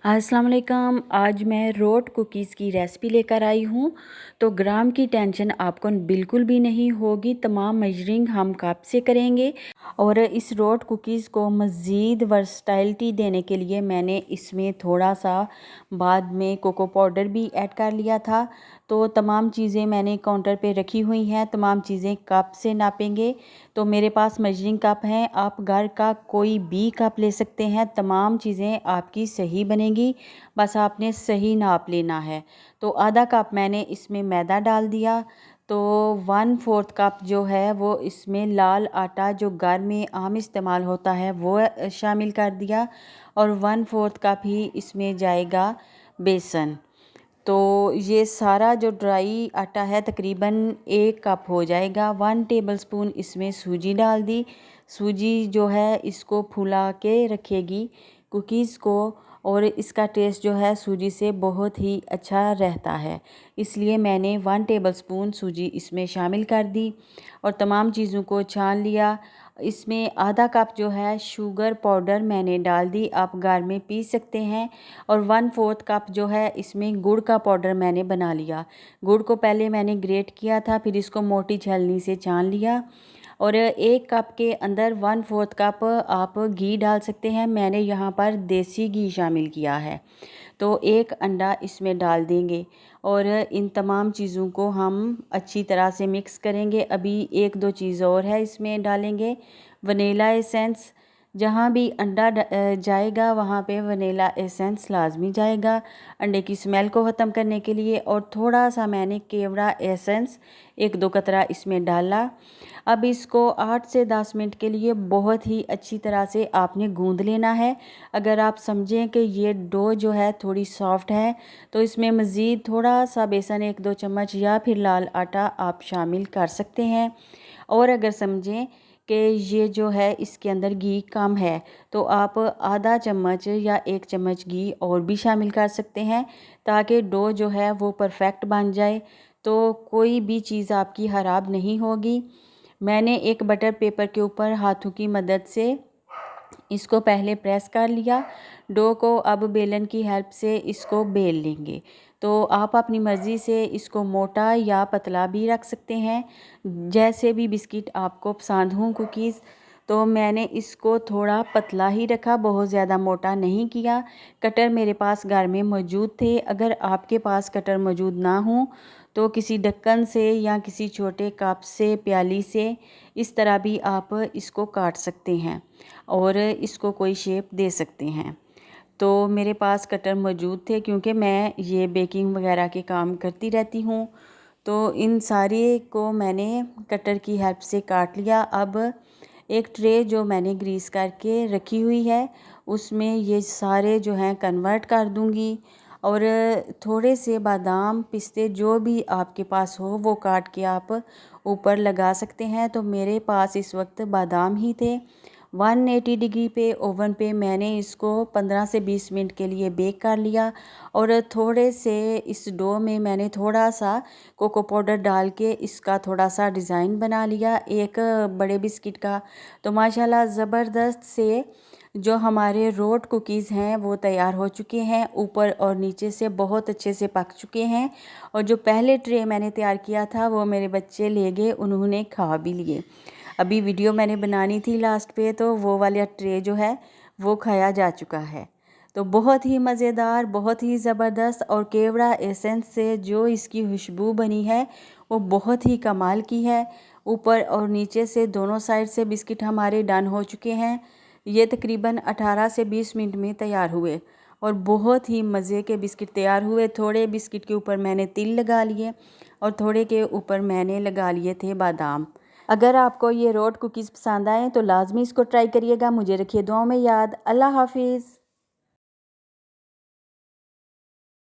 अस्सलाम वालेकुम। आज मैं रोट कुकीज़ की रेसिपी लेकर आई हूँ। तो ग्राम की टेंशन आपको बिल्कुल भी नहीं होगी। तमाम मेजरिंग हम कप से करेंगे और इस रोट कुकीज़ को मज़ीद वर्सटाइलिटी देने के लिए मैंने इसमें थोड़ा सा बाद में कोको पाउडर भी ऐड कर लिया था। तो तमाम चीज़ें मैंने काउंटर पे रखी हुई हैं। तमाम चीज़ें कप से नापेंगे। तो मेरे पास मेजरिंग कप हैं, आप घर का कोई भी कप ले सकते हैं। तमाम चीज़ें आपकी सही बनेंगी, बस आपने सही नाप लेना है। तो आधा कप मैंने इसमें मैदा डाल दिया। तो 1/4 कप जो है वो इसमें लाल आटा जो घर में आम इस्तेमाल होता है वो शामिल कर दिया और 1/4 कप ही इसमें जाएगा बेसन। तो ये सारा जो ड्राई आटा है तकरीबन 1 कप हो जाएगा। 1 टेबलस्पून इसमें सूजी डाल दी। सूजी जो है इसको फुला के रखेगी कुकीज़ को और इसका टेस्ट जो है सूजी से बहुत ही अच्छा रहता है। इसलिए मैंने 1 टेबलस्पून सूजी इसमें शामिल कर दी और तमाम चीज़ों को छान लिया। इसमें आधा कप जो है शुगर पाउडर मैंने डाल दी, आप घर में पी सकते हैं। और 1/4 कप जो है इसमें गुड़ का पाउडर मैंने बना लिया। गुड़ को पहले मैंने ग्रेट किया था, फिर इसको मोटी छलनी से छान लिया। और 1 कप के अंदर 1/4 कप आप घी डाल सकते हैं। मैंने यहाँ पर देसी घी शामिल किया है। तो 1 अंडा इसमें डाल देंगे और इन तमाम चीज़ों को हम अच्छी तरह से मिक्स करेंगे। अभी 1-2 चीज़ और है इसमें डालेंगे, वनीला एसेंस। जहाँ भी अंडा जाएगा वहाँ पे वनीला एसेंस लाजमी जाएगा अंडे की स्मेल को ख़त्म करने के लिए। और थोड़ा सा मैंने केवड़ा एसेंस 1-2 कतरा इसमें डाला। अब इसको 8 से 10 मिनट के लिए बहुत ही अच्छी तरह से आपने गूंद लेना है। अगर आप समझें कि ये डो जो है थोड़ी सॉफ्ट है तो इसमें मज़ीद थोड़ा सा बेसन 1-2 चम्मच या फिर लाल आटा आप शामिल कर सकते हैं। और अगर समझें कि ये जो है इसके अंदर घी कम है तो आप आधा चम्मच या 1 चम्मच घी और भी शामिल कर सकते हैं ताकि डो जो है वो परफेक्ट बन जाए। तो कोई भी चीज़ आपकी ख़राब नहीं होगी। मैंने एक बटर पेपर के ऊपर हाथों की मदद से इसको पहले प्रेस कर लिया। डो को अब बेलन की हेल्प से इसको बेल लेंगे। तो आप अपनी मर्ज़ी से इसको मोटा या पतला भी रख सकते हैं, जैसे भी बिस्किट आपको पसंद हों कुकीज़। तो मैंने इसको थोड़ा पतला ही रखा, बहुत ज़्यादा मोटा नहीं किया। कटर मेरे पास घर में मौजूद थे। अगर आपके पास कटर मौजूद ना हो तो किसी ढक्कन से या किसी छोटे कप से, प्याली से इस तरह भी आप इसको काट सकते हैं और इसको कोई शेप दे सकते हैं। तो मेरे पास कटर मौजूद थे क्योंकि मैं ये बेकिंग वगैरह के काम करती रहती हूँ। तो इन सारे को मैंने कटर की हेल्प से काट लिया। अब एक ट्रे जो मैंने ग्रीस करके रखी हुई है उसमें ये सारे जो हैं कन्वर्ट कर दूँगी और थोड़े से बादाम पिस्ते जो भी आपके पास हो वो काट के आप ऊपर लगा सकते हैं। तो मेरे पास इस वक्त बादाम ही थे। 180 डिग्री पे ओवन पे मैंने इसको 15 से 20 मिनट के लिए बेक कर लिया और थोड़े से इस डो में मैंने थोड़ा सा कोको पाउडर डाल के इसका थोड़ा सा डिज़ाइन बना लिया एक बड़े बिस्किट का। तो माशाल्लाह ज़बरदस्त से जो हमारे रोट कुकीज़ हैं वो तैयार हो चुके हैं, ऊपर और नीचे से बहुत अच्छे से पक चुके हैं। और जो पहले ट्रे मैंने तैयार किया था वो मेरे बच्चे ले गए, उन्होंने खा भी लिए। अभी वीडियो मैंने बनानी थी लास्ट पे तो वो वाला ट्रे जो है वो खाया जा चुका है। तो बहुत ही मज़ेदार, बहुत ही ज़बरदस्त और केवड़ा एसेंस से जो इसकी खुशबू बनी है वो बहुत ही कमाल की है। ऊपर और नीचे से दोनों साइड से बिस्किट हमारे डन हो चुके हैं। ये तकरीबन 18 से 20 मिनट में तैयार हुए और बहुत ही मज़े के बिस्किट तैयार हुए। थोड़े बिस्किट के ऊपर मैंने तिल लगा लिए और थोड़े के ऊपर मैंने लगा लिए थे बादाम। अगर आपको ये रोट कुकीज़ पसंद आए तो लाजमी इसको ट्राई करिएगा। मुझे रखिए दुआओं में याद। अल्लाह हाफिज़।